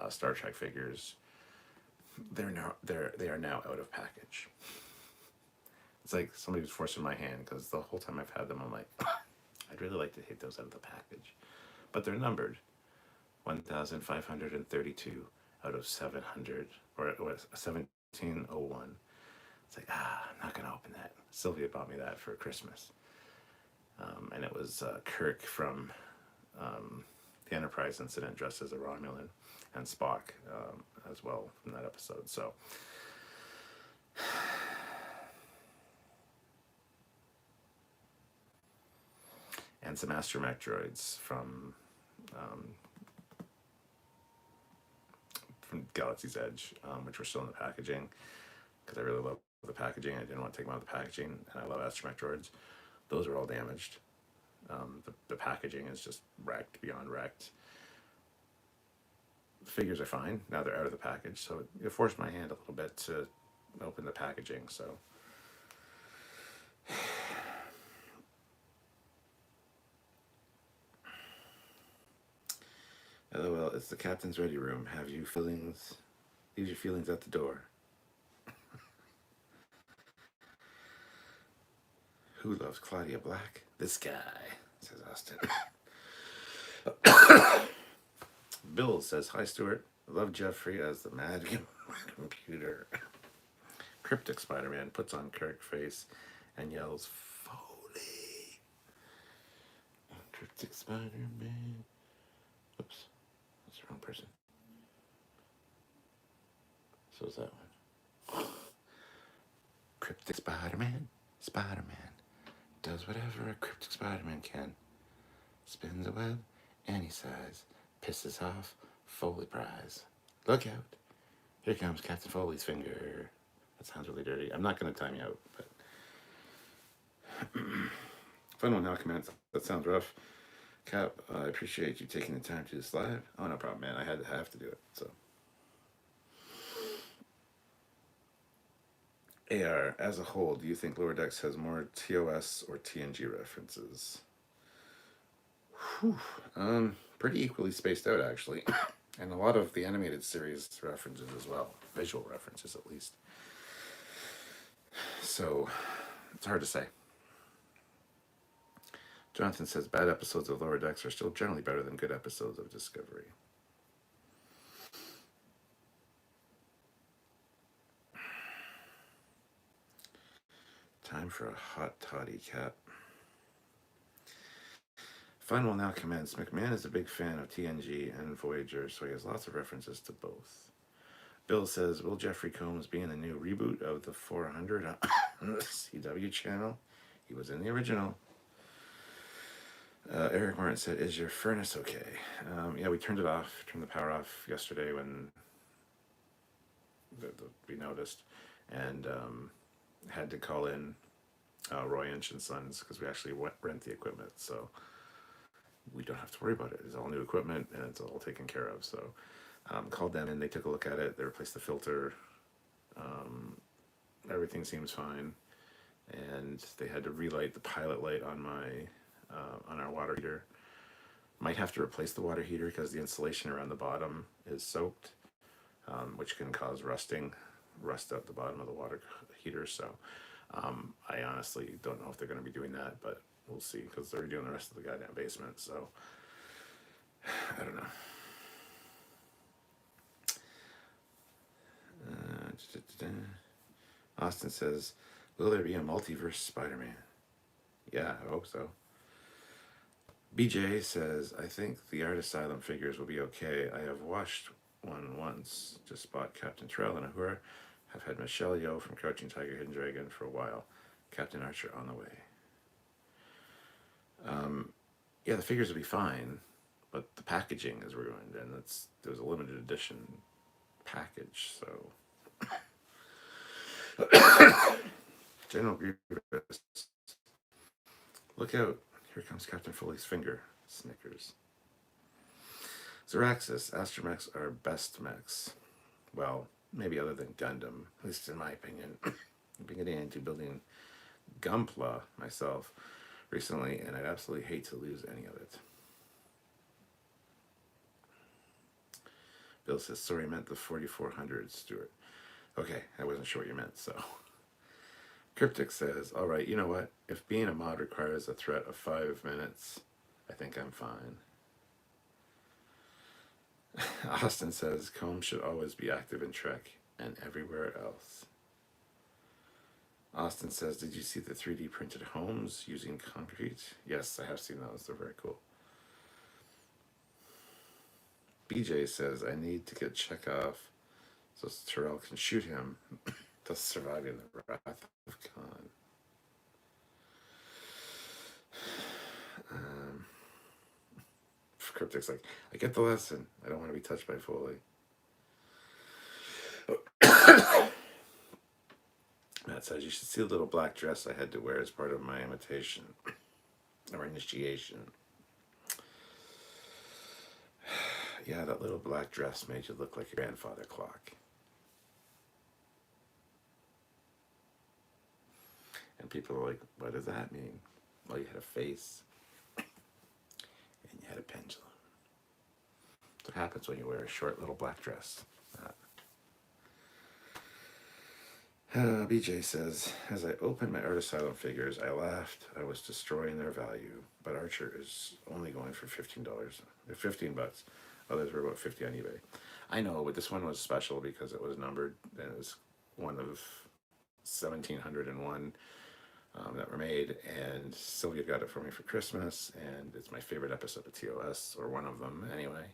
Star Trek figures. They are now out of package. It's like somebody was forcing my hand because the whole time I've had them, I'm like, I'd really like to take those out of the package, but they're numbered 1,532 out of 700 or 1701. It's like, I'm not gonna open that. Sylvia bought me that for Christmas, and it was Kirk from the Enterprise incident dressed as a Romulan, and Spock as well from that episode. So and some astromech droids from Galaxy's Edge, which were still in the packaging because I really love the packaging. I didn't want to take them out of the packaging, and I love astromech droids. Those are all damaged. The packaging is just wrecked beyond wrecked. The figures are fine now; they're out of the package, so it forced my hand a little bit to open the packaging. So. LOL, it's the captain's ready room. Have you feelings? Leave your feelings at the door. Who loves Claudia Black? This guy, says Austin. Bill says, hi, Stuart. I love Jeffrey as the mad computer. Cryptic Spider-Man puts on Kirk face and yells, Foley. Cryptic Spider-Man. Oops. That's the wrong person. So is that one. Cryptic Spider-Man. Spider-Man does whatever a Cryptic Spider-Man can. Spins a web any size. Pisses off Foley prize. Look out. Here comes Captain Foley's finger. That sounds really dirty. I'm not going to time you out, but... Fun one now comments. That sounds rough. Cap, I appreciate you taking the time to do this live. Oh, no problem, man. I have to do it, so... AR, as a whole, do you think Lower Decks has more TOS or TNG references? Whew. Pretty equally spaced out, actually. And a lot of the animated series references as well. Visual references, at least. So, it's hard to say. Jonathan says, bad episodes of Lower Decks are still generally better than good episodes of Discovery. Time for a hot toddy, Cap. Fun will now commence. McMahon is a big fan of TNG and Voyager, so he has lots of references to both. Bill says, will Jeffrey Combs be in the new reboot of the 400 on the CW channel? He was in the original. Eric Martin said, is your furnace okay? Yeah, we turned it off, turned the power off yesterday when we noticed, and had to call in Roy Inch and Sons because we actually rent the equipment, so we don't have to worry about it. It's all new equipment and it's all taken care of. So called them in, they took a look at it, they replaced the filter, everything seems fine, and they had to relight the pilot light on my on our water heater. Might have to replace the water heater because the insulation around the bottom is soaked, which can cause rust out the bottom of the water heater. So I honestly don't know if they're going to be doing that, but we'll see because they're doing the rest of the goddamn basement. So I don't know. Austin says, "Will there be a multiverse Spider-Man?" Yeah, I hope so. BJ says, "I think the Art Asylum figures will be okay. I have watched one once. Just bought Captain Terrell and Ahura. Have had Michelle Yeoh from Crouching Tiger, Hidden Dragon for a while. Captain Archer on the way." Yeah, the figures will be fine, but the packaging is ruined, and there's a limited edition package. So General Grievous, look out! Here comes Captain Foley's finger. Snickers. Zeraxis, astromechs are best mechs. Well, maybe other than Gundam, at least in my opinion. I've been getting into building Gunpla myself recently, and I'd absolutely hate to lose any of it. Bill says, "Sorry, I meant the 4400, Stuart." Okay, I wasn't sure what you meant, so. Cryptic says, "All right, you know what? If being a mod requires a threat of 5 minutes, I think I'm fine." Austin says, "Comb should always be active in Trek and everywhere else." Austin says, "Did you see the 3D printed homes using concrete?" Yes, I have seen those. They're very cool. BJ says, "I need to get Chekhov so Terrell can shoot him, thus surviving the wrath of Khan." Cryptic's like, "I get the lesson. I don't want to be touched by Foley." Matt says, "You should see the little black dress I had to wear as part of my initiation. Yeah, that little black dress made you look like your grandfather clock." And people are like, "What does that mean?" Well, you had a face and you had a pendulum. That's what happens when you wear a short little black dress. BJ says, "As I opened my Art Asylum figures, I laughed. I was destroying their value. But Archer is only going for $15. $15. Others were about 50 on eBay." I know, but this one was special because it was numbered and it was one of 1,701 that were made. And Sylvia got it for me for Christmas, and it's my favorite episode of TOS, or one of them anyway.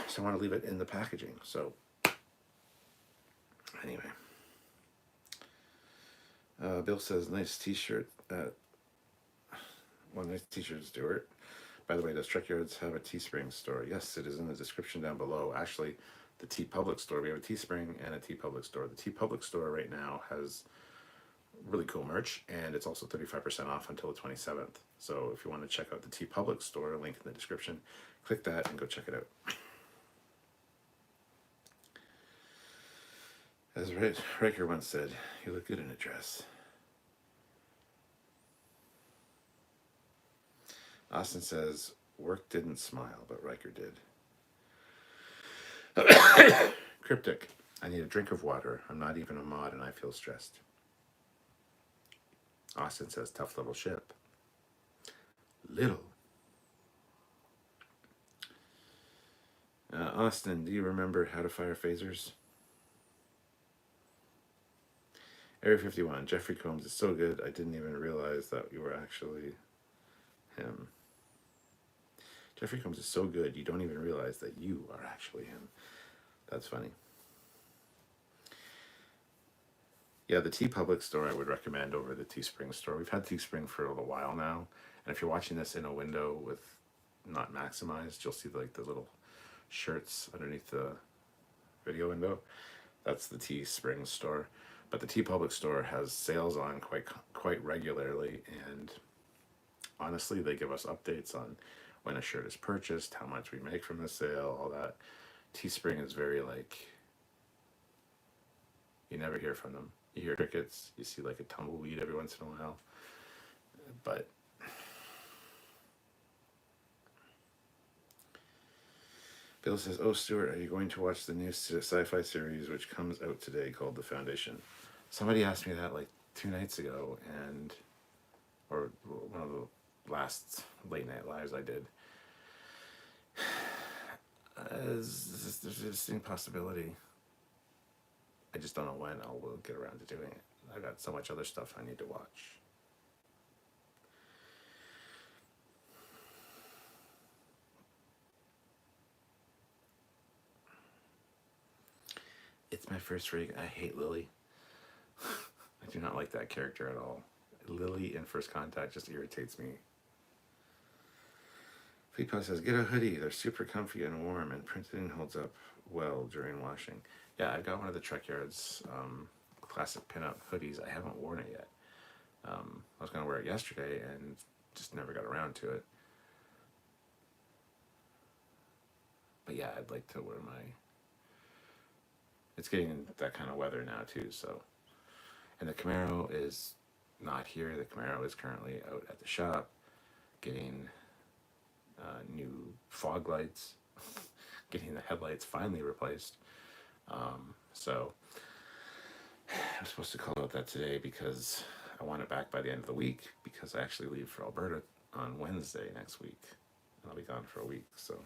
So I want to leave it in the packaging. So anyway, Bill says, "Nice t-shirt." Well, nice t-shirt, Stuart. By the way, does Trekyards have a Teespring store? Yes, it is in the description down below. Actually, the T Public store. We have a Teespring and a T Public store. The T Public store right now has really cool merch, and it's also 35% off until the 27th. So if you want to check out the T Public store, link in the description, click that and go check it out. As Riker once said, "You look good in a dress." Austin says, "Work didn't smile, but Riker did." Cryptic, "I need a drink of water. I'm not even a mod and I feel stressed." Austin says, "Tough little ship." Little. Austin, do you remember how to fire phasers? Area 51, "Jeffrey Combs is so good, I didn't even realize that you were actually him." Jeffrey Combs is so good, you don't even realize that you are actually him. That's funny. Yeah, the T Public store I would recommend over the Teespring store. We've had Teespring for a little while now, and if you're watching this in a window with not maximized, you'll see the little shirts underneath the video window. That's the Teespring store. But the T Public store has sales on quite regularly, and honestly, they give us updates on when a shirt is purchased, how much we make from the sale, all that. Teespring is very you never hear from them. You hear crickets, you see like a tumbleweed every once in a while, but Bill says, "Oh, Stuart, are you going to watch the new sci-fi series which comes out today called The Foundation?" Somebody asked me that like 2 nights ago, and or one of the last late night lives I did. There's a distinct possibility. I just don't know when I will get around to doing it. I've got so much other stuff I need to watch. It's my first rig. I hate Lily. I do not like that character at all. Lily in First Contact just irritates me. Fleetpo says, get a hoodie. They're super comfy and warm, and printing holds up well during washing. Yeah, I've got one of the Trekyards classic pinup hoodies. I haven't worn it yet. I was going to wear it yesterday and just never got around to it. But yeah, I'd like to wear my... It's getting that kind of weather now too, so... And the Camaro is not here. The Camaro is currently out at the shop getting new fog lights, getting the headlights finally replaced. So I'm supposed to call out that today because I want it back by the end of the week, because I actually leave for Alberta on Wednesday next week. And I'll be gone for a week, so...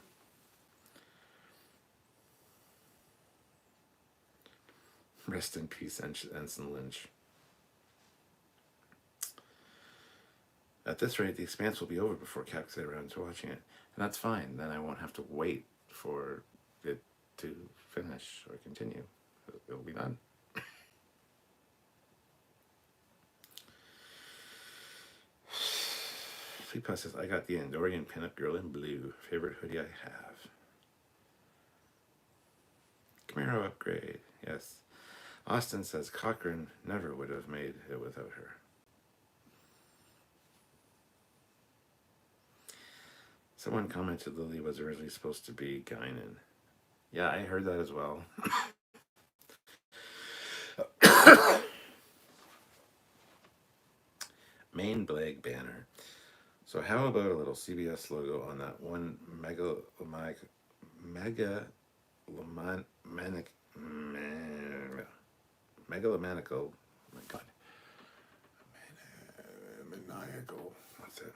Rest in peace, Ensign Lynch. At this rate, The Expanse will be over before Cap gets around to watching it. And that's fine. Then I won't have to wait for it to finish or continue. It'll be done. Fleetpaw says, I got the Andorian pinup girl in blue. Favorite hoodie I have. Camaro upgrade. Yes. Austin says, Cochrane never would have made it without her. Someone commented Lily was originally supposed to be Guinan. Yeah, I heard that as well. Main Blake banner. So how about a little CBS logo on that one megalomaniacal oh my god, maniacal, what's it?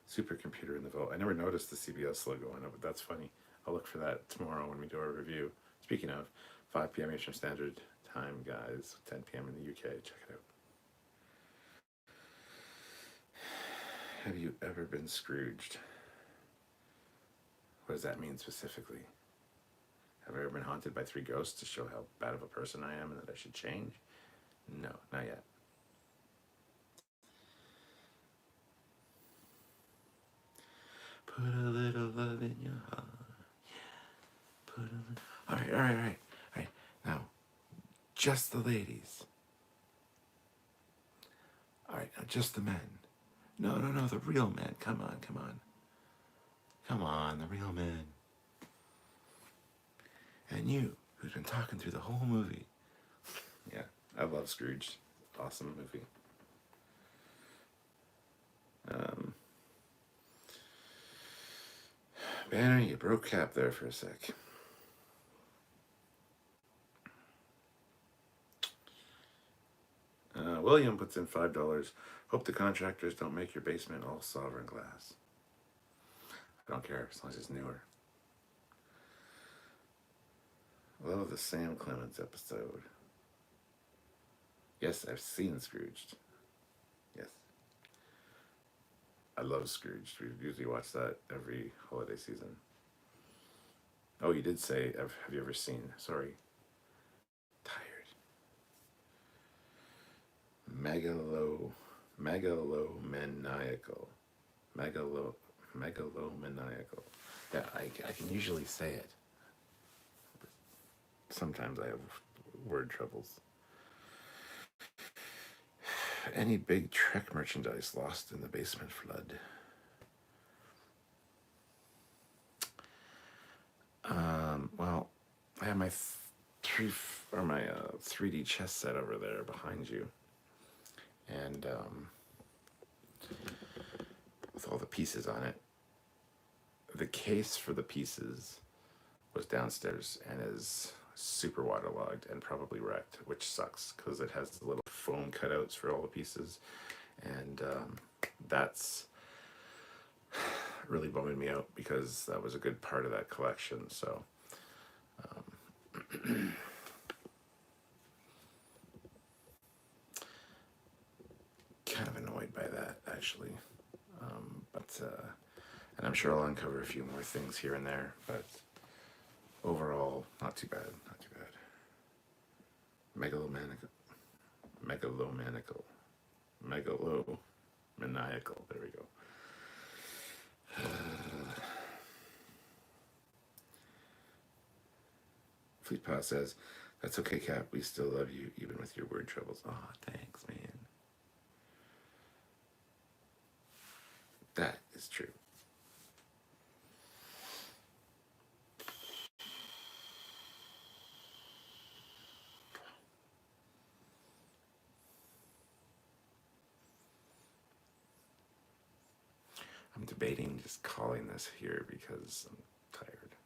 Supercomputer in the vault. I never noticed the CBS logo on it, but that's funny. I'll look for that tomorrow when we do our review. Speaking of, 5 p.m. Eastern Standard Time, guys, 10 p.m. in the UK. Check it out. Have you ever been Scrooged? What does that mean specifically? Have I ever been haunted by 3 ghosts to show how bad of a person I am and that I should change? No, not yet. Put a little love in your heart. Yeah. Put a little... All right. Now, just the ladies. All right, now just the men. No, the real men. Come on. Come on, the real men. And you, who's been talking through the whole movie. Yeah, I love Scrooge. Awesome movie. Banner, you broke Cap there for a sec. William puts in $5. Hope the contractors don't make your basement all sovereign glass. I don't care, as long as it's newer. I love the Sam Clemens episode. Yes, I've seen Scrooged. Yes. I love Scrooged. We usually watch that every holiday season. Oh, you did say, have you ever seen? Sorry. Tired. Megalomaniacal. Megalomaniacal. Yeah, I can usually say it. Sometimes I have word troubles. Any big Trek merchandise lost in the basement flood? Well, I have my 3D chess set over there behind you, and with all the pieces on it. The case for the pieces was downstairs and is super waterlogged and probably wrecked, which sucks because it has the little foam cutouts for all the pieces, and that's really bumming me out because that was a good part of that collection. So kind of annoyed by that actually, but and I'm sure I'll uncover a few more things here and there, but overall, not too bad, not too bad. Megalomaniacal, megalomaniacal, there we go. Fleet Paw says, "That's okay, Cap. We still love you, even with your word troubles." Aw, thanks, man. That is true. I'm debating just calling this here because I'm tired.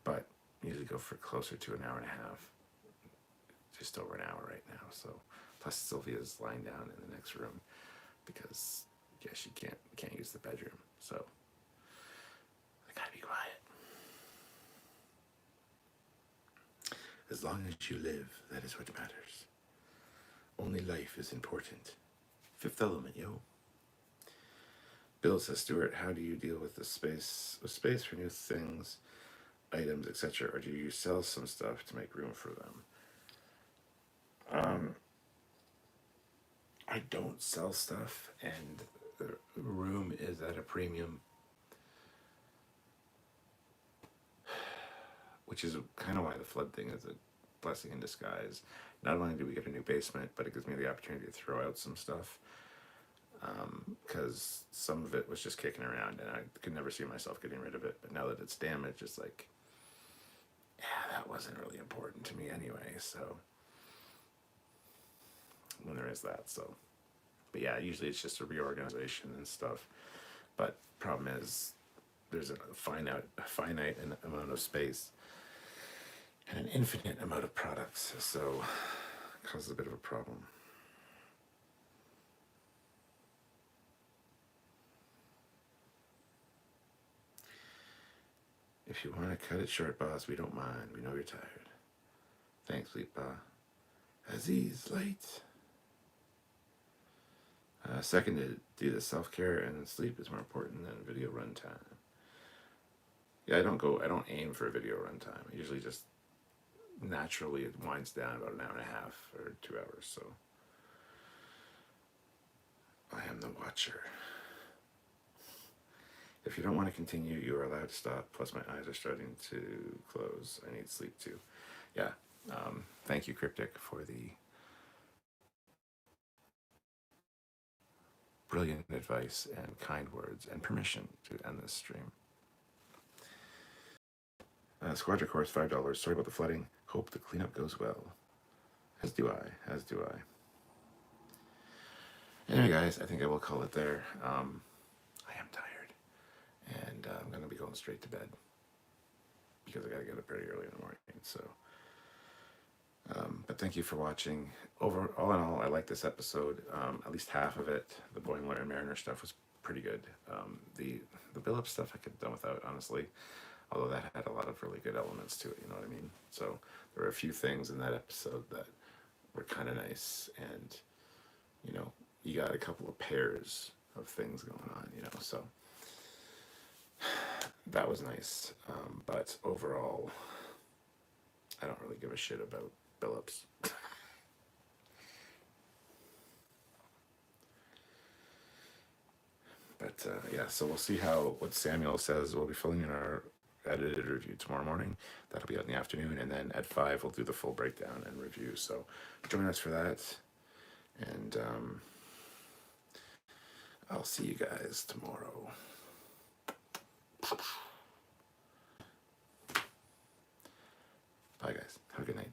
But usually go for closer to an hour and a half. Just over an hour right now. So plus Sylvia's lying down in the next room because she can't use the bedroom. So I gotta be quiet. As long as you live, that is what matters. Only life is important. Fifth Element, yo. Bill says, "Stuart, how do you deal with the space for new things, items, etc., or do you sell some stuff to make room for them?" I don't sell stuff, and the room is at a premium, which is kind of why the flood thing is a blessing in disguise. Not only do we get a new basement, but it gives me the opportunity to throw out some stuff, because some of it was just kicking around and I could never see myself getting rid of it. But now that it's damaged, it's like, yeah, that wasn't really important to me anyway. So when there is that, so, but yeah, usually it's just a reorganization and stuff. But problem is, there's a finite amount of space and an infinite amount of products, so it causes a bit of a problem. If you want to cut it short, boss, we don't mind. We know you're tired. Thanks, Fleetpaw. Aziz, late. Seconded, do the self-care and sleep is more important than video runtime. Yeah, I don't aim for a video runtime. I usually just naturally it winds down about an hour and a half or 2 hours, so. I am the watcher. If you don't want to continue, you are allowed to stop. Plus, my eyes are starting to close. I need sleep too. Yeah. Thank you, Cryptic, for the brilliant advice and kind words and permission to end this stream. Squadra Course, $5. Sorry about the flooding. Hope the cleanup goes well. As do I. As do I. Anyway, guys, I think I will call it there. I am tired, and I'm going to be going straight to bed because I got to get up very early in the morning. So, but thank you for watching. All in all, I like this episode. At least half of it, the Boimler and Mariner stuff, was pretty good. The Billups stuff I could have done without, honestly. Although that had a lot of really good elements to it, you know what I mean? So there were a few things in that episode that were kind of nice, and, you know, you got a couple of pairs of things going on, you know, so that was nice. But overall, I don't really give a shit about Billups. But yeah, so we'll see what Samuel says. We'll be filling in our edited review tomorrow morning. That'll be out in the afternoon, and then at 5 we'll do the full breakdown and review. So join us for that, and I'll see you guys tomorrow. Bye, guys. Have a good night.